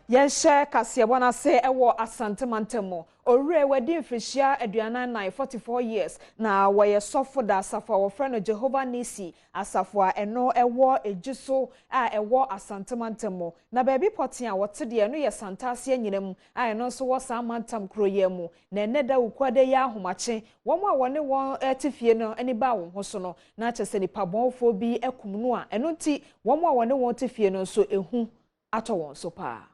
Yenshe Kasiabwana say ewo Asante Mantemo. Ore wedi mfrishia aduanan na 44 years na waye sofo da asafa wo friend Jehovah Nissi asafo eno ewo ejiso ewo Asante Mantemo na baby potin a wote de no ye santase anyinam eno so wo sa mantam kroye mu na eneda ukwade ya ahomache womo a wone won etifie no ani ba wo ho so no na chese nipa bonfo bi ekum no a eno nti womo a wone won tifie no so ehu ato won so pa.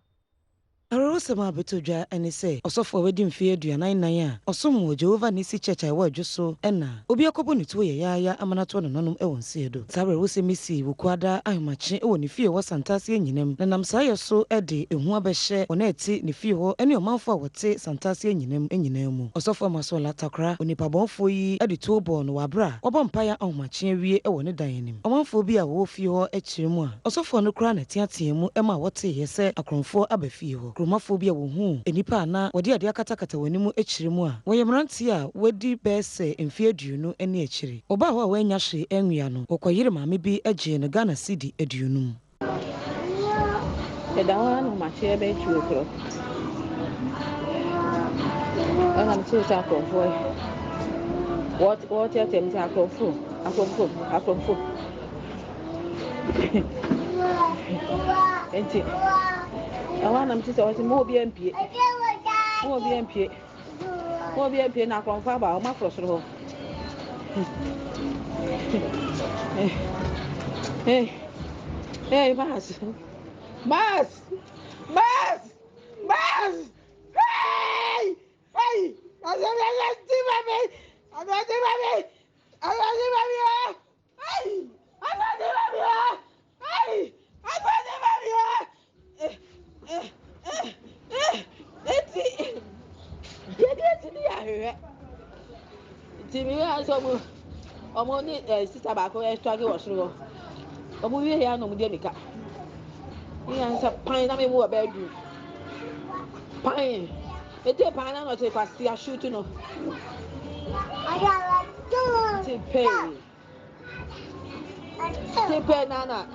Arosema betodwa ene se osofo wedi mfie aduanan nan a osomo Jehovah Nissi Church a wadwoso ena obi akobo ne to ye yaaya amanato no nonom e wonse do sabre wosemisi wokwada ahmache e woni fie wo santase anyinam na nam saye so e de ehu abehye wona eti ne fie ho ene omanfo a wote santase anyinam mu osofo maso latakra onipa bonfo yi e de to bo no wabra obompaya ahmache awie e woni dan anim omanfo bi a wo fie ho e kiremu a osofo no kra na tiatia mu e ma wote ye se akronfo abafie ho kromafobia wo hu enipa na wodi ade akatakata wanimu ekiremu a woyemranti a wodi bese emfie aduonu ene ekire oba ho a wanya hwe enwia no wokoyire maame bi age ne Ghana cedi aduonum edawa no mache be chuokro ana mtse akonfo what yatem ta akonfo enti awana mtse wati mo bi empie na akonfo ba o mafrosoro ho hey mas hey Asante Omo ni sister ba ko extra ge wosoro omo wie ya no mu de mika ni ansa pan na me mu obedu pan ete pan na no te kwasi a shoot no te na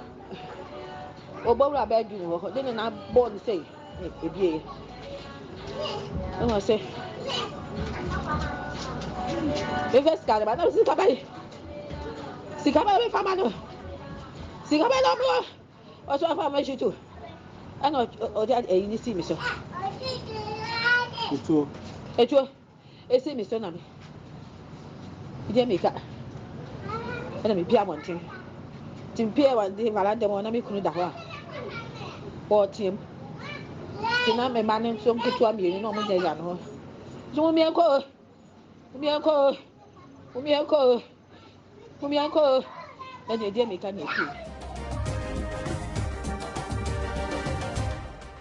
obowra bedu ho de na born say ebie no say invest ka ba na sikaba be fama no sikaba no bro o so fama shitu ana o dia ni si mi so etu esi mi so na me ide me ka ana me bia montin timpie wa de valande mo na me kunu da ho a o tim tina me manen so nkutu amienu no mo nya ya no so mi enko na de me ka na etu